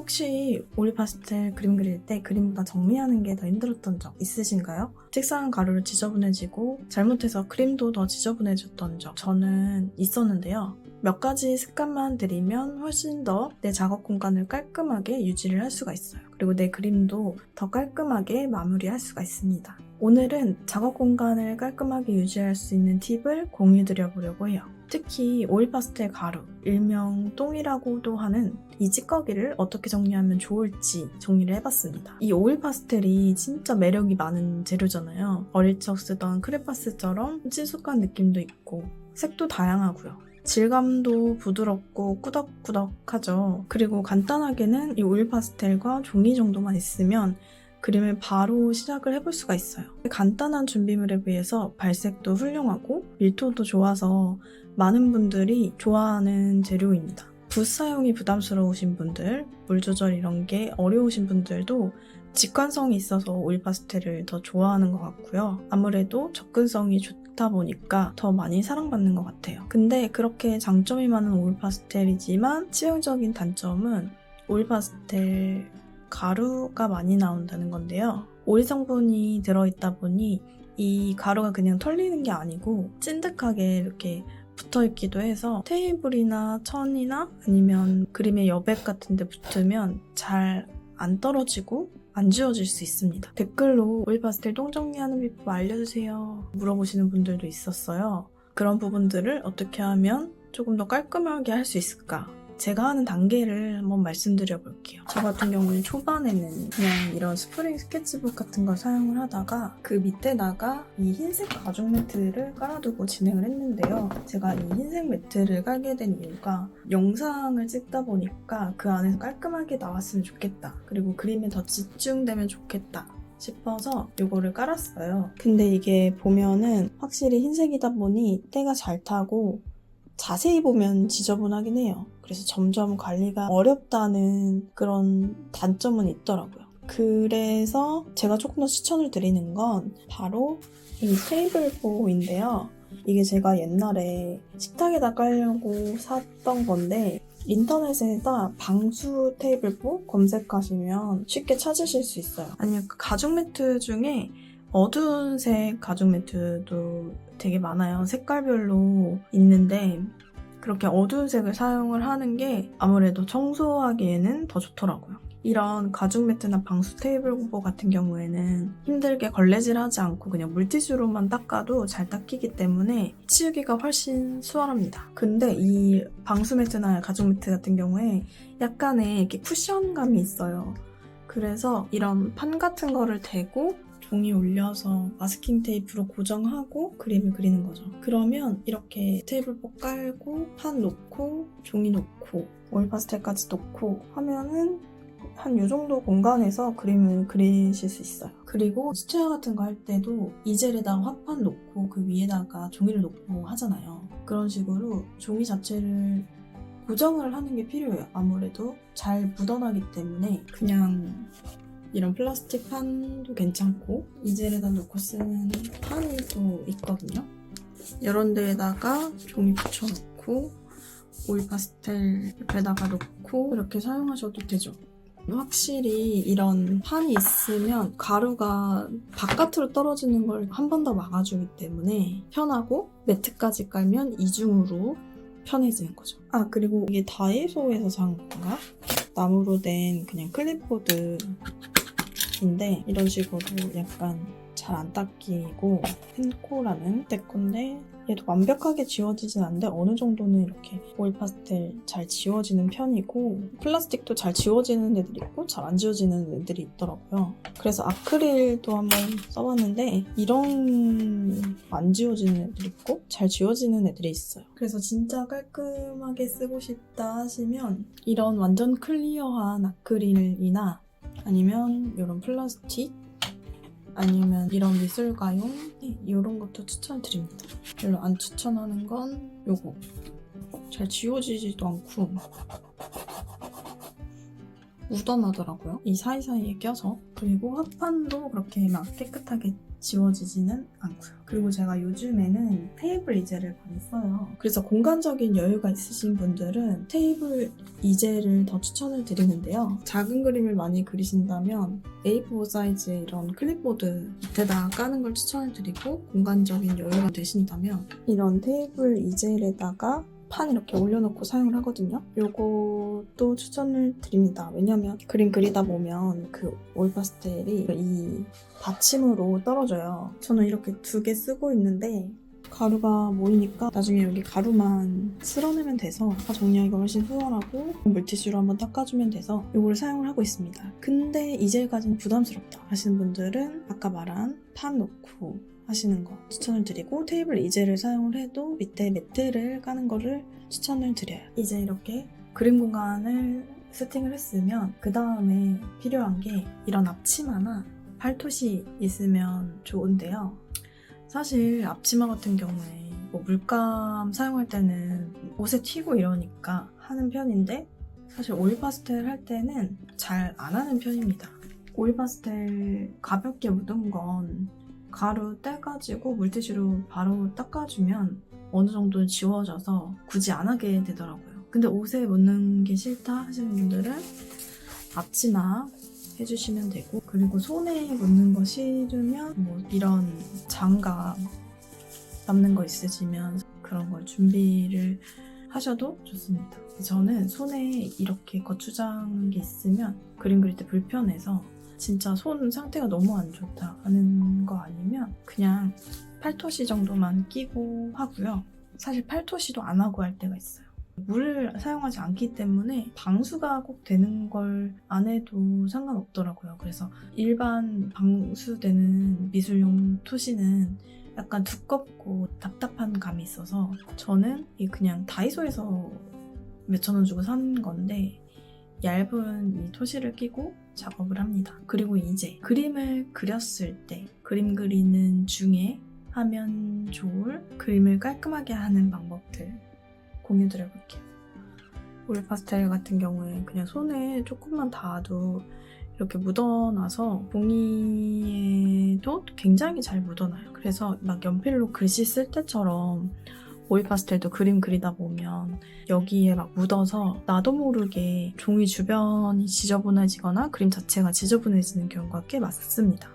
혹시 오일 파스텔 그림 그릴 때 그림보다 정리하는 게 더 힘들었던 적 있으신가요? 책상 가루로 지저분해지고 잘못해서 그림도 더 지저분해졌던 적 저는 있었는데요. 몇 가지 습관만 들이면 훨씬 더 내 작업 공간을 깔끔하게 유지를 할 수가 있어요. 그리고 내 그림도 더 깔끔하게 마무리할 수가 있습니다. 오늘은 작업 공간을 깔끔하게 유지할 수 있는 팁을 공유드려 보려고 해요. 특히 오일 파스텔 가루, 일명 똥이라고도 하는 이 찌꺼기를 어떻게 정리하면 좋을지 정리를 해봤습니다. 이 오일 파스텔이 진짜 매력이 많은 재료잖아요. 어릴 적 쓰던 크레파스처럼 친숙한 느낌도 있고 색도 다양하고요. 질감도 부드럽고 꾸덕꾸덕하죠. 그리고 간단하게는 이 오일 파스텔과 종이 정도만 있으면 그림을 바로 시작을 해볼 수가 있어요. 간단한 준비물에 비해서 발색도 훌륭하고 밀도도 좋아서 많은 분들이 좋아하는 재료입니다. 붓 사용이 부담스러우신 분들, 물 조절 이런 게 어려우신 분들도 직관성이 있어서 오일 파스텔을 더 좋아하는 것 같고요. 아무래도 접근성이 좋다 보니까 더 많이 사랑받는 것 같아요. 근데 그렇게 장점이 많은 오일 파스텔이지만 치명적인 단점은 오일 파스텔 가루가 많이 나온다는 건데요. 오일 성분이 들어있다 보니 이 가루가 그냥 털리는 게 아니고 찐득하게 이렇게 붙어있기도 해서 테이블이나 천이나 아니면 그림의 여백 같은 데 붙으면 잘 안 떨어지고 안 지워질 수 있습니다. 댓글로 오일 파스텔 똥 정리하는 비법 알려주세요 물어보시는 분들도 있었어요. 그런 부분들을 어떻게 하면 조금 더 깔끔하게 할 수 있을까? 제가 하는 단계를 한번 말씀드려 볼게요. 저 같은 경우는 초반에는 그냥 이런 스프링 스케치북 같은 걸 사용을 하다가 그 밑에다가 이 흰색 가죽 매트를 깔아두고 진행을 했는데요. 제가 이 흰색 매트를 깔게 된 이유가 영상을 찍다 보니까 그 안에서 깔끔하게 나왔으면 좋겠다. 그리고 그림에 더 집중되면 좋겠다 싶어서 이거를 깔았어요. 근데 이게 보면은 확실히 흰색이다 보니 때가 잘 타고 자세히 보면 지저분하긴 해요. 그래서 점점 관리가 어렵다는 그런 단점은 있더라고요. 그래서 제가 조금 더 추천을 드리는 건 바로 이 테이블보인데요. 이게 제가 옛날에 식탁에다 깔려고 샀던 건데 인터넷에다 방수 테이블보 검색하시면 쉽게 찾으실 수 있어요. 아니면 그 가죽 매트 중에 어두운 색 가죽 매트도 되게 많아요. 색깔별로 있는데 그렇게 어두운 색을 사용을 하는 게 아무래도 청소하기에는 더 좋더라고요. 이런 가죽 매트나 방수 테이블보 같은 경우에는 힘들게 걸레질하지 않고 그냥 물티슈로만 닦아도 잘 닦이기 때문에 치우기가 훨씬 수월합니다. 근데 이 방수 매트나 가죽 매트 같은 경우에 약간의 이렇게 쿠션감이 있어요. 그래서 이런 판 같은 거를 대고 종이 올려서 마스킹 테이프로 고정하고 그림을 그리는 거죠. 그러면 이렇게 테이블보 깔고 판 놓고 종이 놓고 오일 파스텔까지 놓고 하면은 한 이 정도 공간에서 그림을 그리실 수 있어요. 그리고 수채화 같은 거 할 때도 이젤에다가 화판 놓고 그 위에다가 종이를 놓고 하잖아요. 그런 식으로 종이 자체를 고정을 하는 게 필요해요. 아무래도 잘 묻어나기 때문에 그냥 이런 플라스틱 판도 괜찮고 이젤에다 놓고 쓰는 판이 또 있거든요. 이런 데에다가 종이 붙여놓고 오일 파스텔 옆에다가 놓고 이렇게 사용하셔도 되죠. 확실히 이런 판이 있으면 가루가 바깥으로 떨어지는 걸 한 번 더 막아주기 때문에 편하고 매트까지 깔면 이중으로 편해지는 거죠. 아 그리고 이게 다이소에서 산 건가? 나무로 된 그냥 클립보드 인데 이런 식으로 약간 잘 안 닦이고 펜코라는 데 건데 얘도 완벽하게 지워지진 않는데 어느 정도는 이렇게 오일 파스텔 잘 지워지는 편이고 플라스틱도 잘 지워지는 애들이 있고 잘 안 지워지는 애들이 있더라고요. 그래서 아크릴도 한번 써봤는데 이런 안 지워지는 애들이 있고 잘 지워지는 애들이 있어요. 그래서 진짜 깔끔하게 쓰고 싶다 하시면 이런 완전 클리어한 아크릴이나 아니면 이런 플라스틱 아니면 이런 미술가용 이런 것도 추천드립니다. 별로 안 추천하는 건 요거 잘 지워지지도 않고 묻어나더라고요. 이 사이사이에 껴서. 그리고 합판도 그렇게 막 깨끗하게 지워지지는 않고요. 그리고 제가 요즘에는 테이블 이젤을 많이 써요. 그래서 공간적인 여유가 있으신 분들은 테이블 이젤을 더 추천을 드리는데요. 작은 그림을 많이 그리신다면 A4 사이즈의 이런 클립보드 밑에다 까는 걸 추천을 드리고, 공간적인 여유가 되신다면 이런 테이블 이젤에다가 판 이렇게 올려놓고 사용을 하거든요. 요것도 추천을 드립니다. 왜냐면 그림 그리다 보면 그 오일 파스텔이 이 받침으로 떨어져요. 저는 이렇게 2개 쓰고 있는데 가루가 모이니까 나중에 여기 가루만 쓸어내면 돼서 정리하기가 훨씬 수월하고, 물티슈로 한번 닦아주면 돼서 이걸 사용을 하고 있습니다. 근데 이젤까지는 부담스럽다 하시는 분들은 아까 말한 판 놓고 하시는 거 추천을 드리고, 테이블 이젤을 사용을 해도 밑에 매트를 까는 거를 추천을 드려요. 이제 이렇게 그림 공간을 세팅을 했으면 그 다음에 필요한 게 이런 앞치마나 팔토시 있으면 좋은데요. 사실 앞치마 같은 경우에 뭐 물감 사용할 때는 옷에 튀고 이러니까 하는 편인데, 사실 오일 파스텔 할 때는 잘 안 하는 편입니다. 오일 파스텔 가볍게 묻은 건 가루 떼가지고 물티슈로 바로 닦아주면 어느 정도 지워져서 굳이 안 하게 되더라고요. 근데 옷에 묻는 게 싫다 하시는 분들은 앞치마 해주시면 되고, 그리고 손에 묻는 거 싫으면 뭐 이런 장갑 남는 거 있으시면 그런 걸 준비를 하셔도 좋습니다. 저는 손에 이렇게 거추장한 게 있으면 그림 그릴 때 불편해서, 진짜 손 상태가 너무 안 좋다 하는 거 아니면 그냥 팔토시 정도만 끼고 하고요. 사실 팔토시도 안 하고 할 때가 있어요. 물을 사용하지 않기 때문에 방수가 꼭 되는 걸 안 해도 상관없더라고요. 그래서 일반 방수되는 미술용 토시는 약간 두껍고 답답한 감이 있어서 저는 그냥 다이소에서 몇천 원 주고 산 건데 얇은 이 토시를 끼고 작업을 합니다. 그리고 이제 그림을 그렸을 때 그림 그리는 중에 하면 좋을 그림을 깔끔하게 하는 방법들 공유드려볼게요. 오일 파스텔 같은 경우에 그냥 손에 조금만 닿아도 이렇게 묻어나서 종이에도 굉장히 잘 묻어나요. 그래서 막 연필로 글씨 쓸 때처럼 오일 파스텔도 그림 그리다 보면 여기에 막 묻어서 나도 모르게 종이 주변이 지저분해지거나 그림 자체가 지저분해지는 경우가 꽤 많습니다.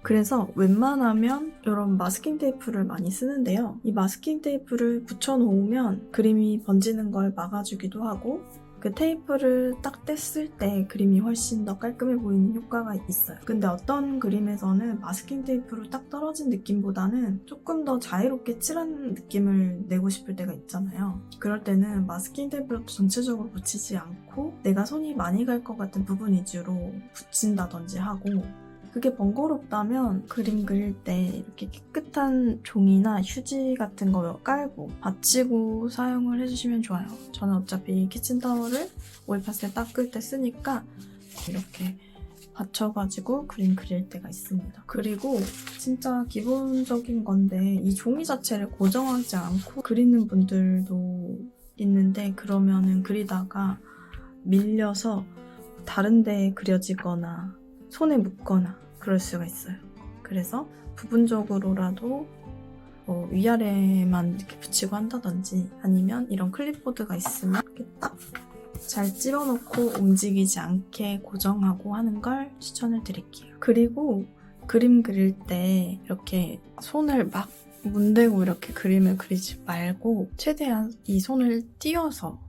그래서 웬만하면 이런 마스킹 테이프를 많이 쓰는데요. 이 마스킹 테이프를 붙여놓으면 그림이 번지는 걸 막아주기도 하고, 그 테이프를 딱 뗐을 때 그림이 훨씬 더 깔끔해 보이는 효과가 있어요. 근데 어떤 그림에서는 마스킹 테이프로 딱 떨어진 느낌보다는 조금 더 자유롭게 칠한 느낌을 내고 싶을 때가 있잖아요. 그럴 때는 마스킹 테이프를 전체적으로 붙이지 않고 내가 손이 많이 갈 것 같은 부분 위주로 붙인다든지 하고, 그게 번거롭다면 그림 그릴 때 이렇게 깨끗한 종이나 휴지 같은 거 깔고 받치고 사용을 해주시면 좋아요. 저는 어차피 키친타월을 오일 파스텔 닦을 때 쓰니까 이렇게 받쳐가지고 그림 그릴 때가 있습니다. 그리고 진짜 기본적인 건데 이 종이 자체를 고정하지 않고 그리는 분들도 있는데, 그러면은 그리다가 밀려서 다른 데에 그려지거나 손에 묻거나 그럴 수가 있어요. 그래서 부분적으로라도 위아래만 이렇게 붙이고 한다든지, 아니면 이런 클립보드가 있으면 이렇게 딱 잘 집어넣고 움직이지 않게 고정하고 하는 걸 추천을 드릴게요. 그리고 그림 그릴 때 이렇게 손을 막 문대고 이렇게 그림을 그리지 말고 최대한 이 손을 띄어서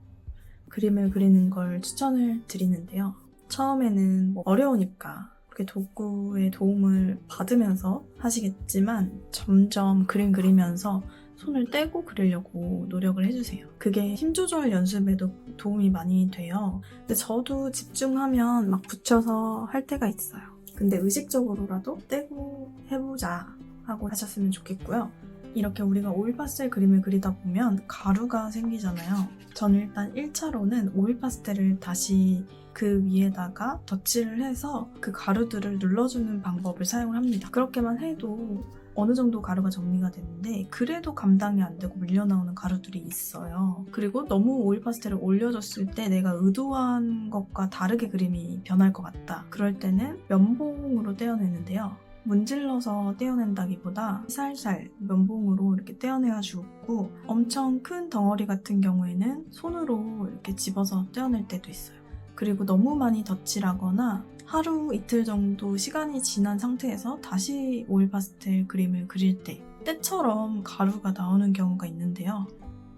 그림을 그리는 걸 추천을 드리는데요. 처음에는 어려우니까 그렇게 도구의 도움을 받으면서 하시겠지만 점점 그림 그리면서 손을 떼고 그리려고 노력을 해주세요. 그게 힘 조절 연습에도 도움이 많이 돼요. 근데 저도 집중하면 막 붙여서 할 때가 있어요. 근데 의식적으로라도 떼고 해보자 하고 하셨으면 좋겠고요. 이렇게 우리가 오일 파스텔 그림을 그리다 보면 가루가 생기잖아요. 저는 일단 1차로는 오일 파스텔을 다시 그 위에다가 덧칠을 해서 그 가루들을 눌러주는 방법을 사용을 합니다. 그렇게만 해도 어느 정도 가루가 정리가 되는데 그래도 감당이 안 되고 밀려나오는 가루들이 있어요. 그리고 너무 오일 파스텔을 올려줬을 때 내가 의도한 것과 다르게 그림이 변할 것 같다. 그럴 때는 면봉으로 떼어내는데요. 문질러서 떼어낸다기보다 살살 면봉으로 이렇게 떼어내가지고 엄청 큰 덩어리 같은 경우에는 손으로 이렇게 집어서 떼어낼 때도 있어요. 그리고 너무 많이 덧칠하거나 하루 이틀 정도 시간이 지난 상태에서 다시 오일 파스텔 그림을 그릴 때 때처럼 가루가 나오는 경우가 있는데요.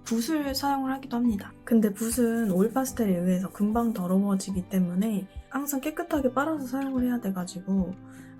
붓을 사용을 하기도 합니다. 근데 붓은 오일 파스텔에 의해서 금방 더러워지기 때문에 항상 깨끗하게 빨아서 사용을 해야 돼가지고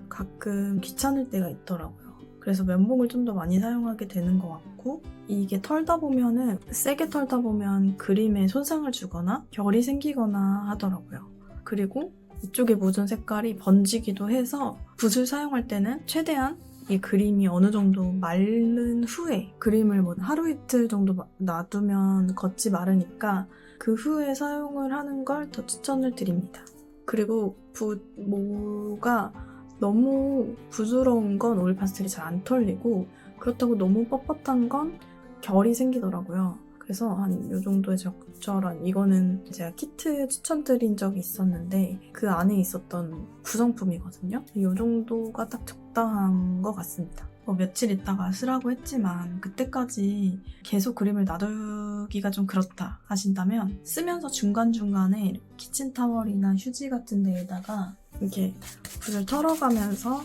가끔 귀찮을 때가 있더라고요. 그래서 면봉을 좀 더 많이 사용하게 되는 것 같고 이게 털다 보면은 세게 털다 보면 그림에 손상을 주거나 결이 생기거나 하더라고요. 그리고 이쪽에 묻은 색깔이 번지기도 해서 붓을 사용할 때는 최대한 이 그림이 어느 정도 마른 후에 그림을 뭐 하루 이틀 정도 놔두면 겉이 마르니까 그 후에 사용을 하는 걸 더 추천을 드립니다. 그리고 붓 모가 너무 부드러운 건 오일 파스텔이 잘 안 털리고 그렇다고 너무 뻣뻣한 건 결이 생기더라고요. 그래서 한 이 정도의 적절한 이거는 제가 키트 추천드린 적이 있었는데 그 안에 있었던 구성품이거든요. 이 정도가 딱 적당한 것 같습니다. 며칠 있다가 쓰라고 했지만 그때까지 계속 그림을 놔두기가 좀 그렇다 하신다면 쓰면서 중간중간에 키친타월이나 휴지 같은 데에다가 이렇게 붓을 털어가면서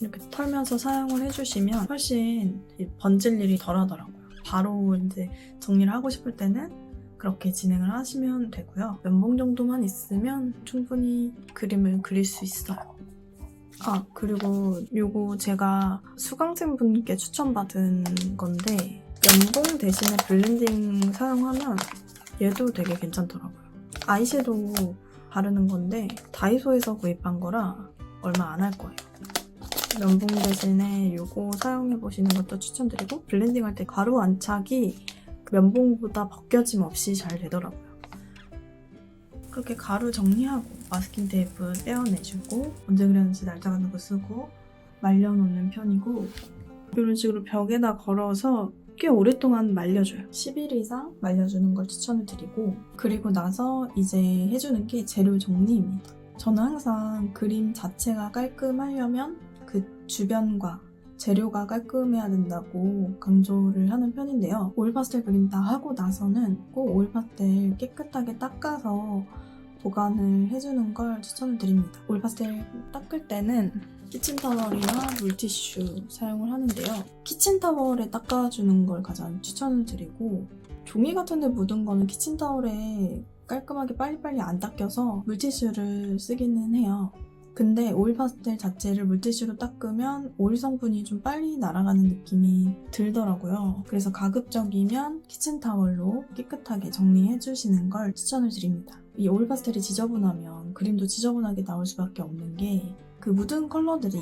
이렇게 털면서 사용을 해주시면 훨씬 번질 일이 덜 하더라고요. 바로 이제 정리를 하고 싶을 때는 그렇게 진행을 하시면 되고요. 면봉 정도만 있으면 충분히 그림을 그릴 수 있어요. 그리고 요거 제가 수강생분께 추천받은 건데 면봉 대신에 블렌딩 사용하면 얘도 되게 괜찮더라고요. 아이섀도우 바르는 건데 다이소에서 구입한 거라 얼마 안 할 거예요. 면봉 대신에 요거 사용해보시는 것도 추천드리고 블렌딩 할 때 가루 안착이 면봉보다 벗겨짐 없이 잘 되더라고요. 그렇게 가루 정리하고 마스킹 테이프 떼어내주고 언제 그렸는지 날짜 같은 거 쓰고 말려놓는 편이고 이런 식으로 벽에다 걸어서 꽤 오랫동안 말려줘요. 10일 이상 말려주는 걸 추천을 드리고 그리고 나서 이제 해주는 게 재료 정리입니다. 저는 항상 그림 자체가 깔끔하려면 그 주변과 재료가 깔끔해야 된다고 강조를 하는 편인데요. 오일 파스텔 그림 다 하고 나서는 꼭 오일 파스텔 깨끗하게 닦아서 보관을 해주는 걸 추천을 드립니다. 오일 파스텔 닦을 때는 키친타월이나 물티슈 사용을 하는데요. 키친타월에 닦아주는 걸 가장 추천을 드리고 종이 같은 데 묻은 거는 키친타월에 깔끔하게 빨리빨리 안 닦여서 물티슈를 쓰기는 해요. 근데 오일 파스텔 자체를 물티슈로 닦으면 오일 성분이 좀 빨리 날아가는 느낌이 들더라고요. 그래서 가급적이면 키친타월로 깨끗하게 정리해주시는 걸 추천을 드립니다. 이 오일 파스텔이 지저분하면 그림도 지저분하게 나올 수밖에 없는 게 그 묻은 컬러들이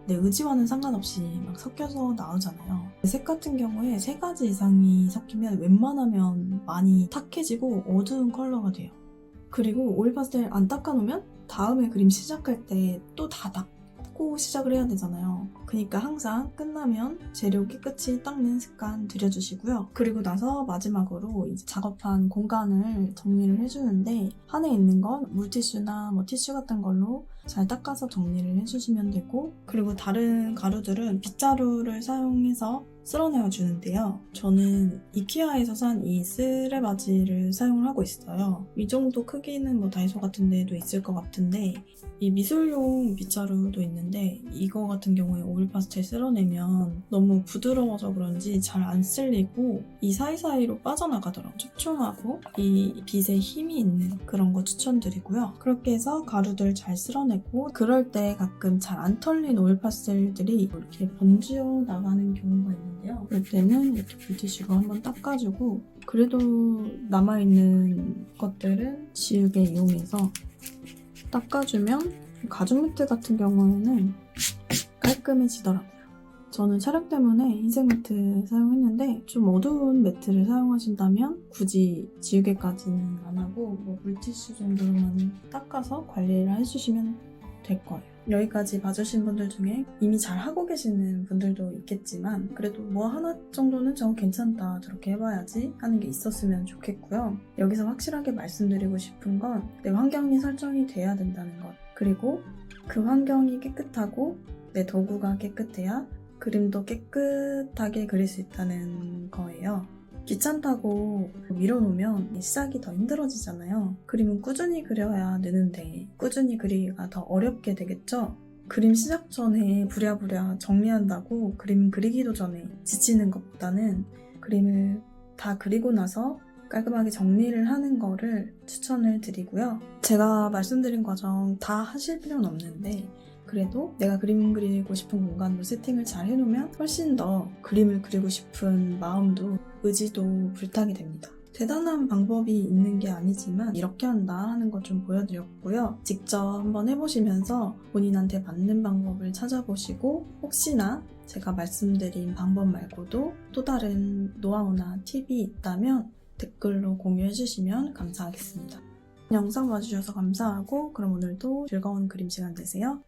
내 의지와는 상관없이 막 섞여서 나오잖아요. 색 같은 경우에 3가지 이상이 섞이면 웬만하면 많이 탁해지고 어두운 컬러가 돼요. 그리고 오일 파스텔 안 닦아놓으면 다음에 그림 시작할 때 또 다 닦고 시작을 해야 되잖아요. 그러니까 항상 끝나면 재료 깨끗이 닦는 습관 들여주시고요. 그리고 나서 마지막으로 이제 작업한 공간을 정리를 해주는데 안에 있는 건 물티슈나 뭐 티슈 같은 걸로 잘 닦아서 정리를 해주시면 되고 그리고 다른 가루들은 빗자루를 사용해서 쓸어내어 주는데요. 저는 이케아에서 산 이 쓰레바지를 사용을 하고 있어요. 이 정도 크기는 뭐 다이소 같은 데도 있을 것 같은데 이 미술용 빗자루도 있는데 이거 같은 경우에 오일 파스텔 쓸어내면 너무 부드러워서 그런지 잘 안 쓸리고 이 사이사이로 빠져나가더라고요. 촘촘하고 이 빗에 힘이 있는 그런 거 추천드리고요. 그렇게 해서 가루들 잘 쓸어내고 그럴 때 가끔 잘 안 털린 오일 파스텔들이 이렇게 번지어 나가는 경우가 있는데요. 그럴 때는 이렇게 물티슈로 한번 닦아주고 그래도 남아있는 것들은 지우개 이용해서 닦아주면 가죽 매트 같은 경우에는 깔끔해지더라고요. 저는 촬영 때문에 흰색 매트 사용했는데 좀 어두운 매트를 사용하신다면 굳이 지우개까지는 안 하고 뭐 물티슈 정도로만 닦아서 관리를 해주시면 될 거예요. 여기까지 봐주신 분들 중에 이미 잘 하고 계시는 분들도 있겠지만 그래도 뭐 하나 정도는 저거 괜찮다, 저렇게 해봐야지 하는 게 있었으면 좋겠고요. 여기서 확실하게 말씀드리고 싶은 건 내 환경이 설정이 돼야 된다는 것, 그리고 그 환경이 깨끗하고 내 도구가 깨끗해야 그림도 깨끗하게 그릴 수 있다는 거예요. 귀찮다고 밀어놓으면 시작이 더 힘들어지잖아요. 그림은 꾸준히 그려야 느는데 꾸준히 그리기가 더 어렵게 되겠죠? 그림 시작 전에 부랴부랴 정리한다고 그림 그리기도 전에 지치는 것보다는 그림을 다 그리고 나서 깔끔하게 정리를 하는 거를 추천을 드리고요. 제가 말씀드린 과정 다 하실 필요는 없는데 그래도 내가 그림 그리고 싶은 공간으로 세팅을 잘 해놓으면 훨씬 더 그림을 그리고 싶은 마음도 의지도 불타게 됩니다. 대단한 방법이 있는 게 아니지만 이렇게 한다 하는 걸 좀 보여드렸고요. 직접 한번 해보시면서 본인한테 맞는 방법을 찾아보시고 혹시나 제가 말씀드린 방법 말고도 또 다른 노하우나 팁이 있다면 댓글로 공유해주시면 감사하겠습니다. 영상 봐주셔서 감사하고 그럼 오늘도 즐거운 그림 시간 되세요.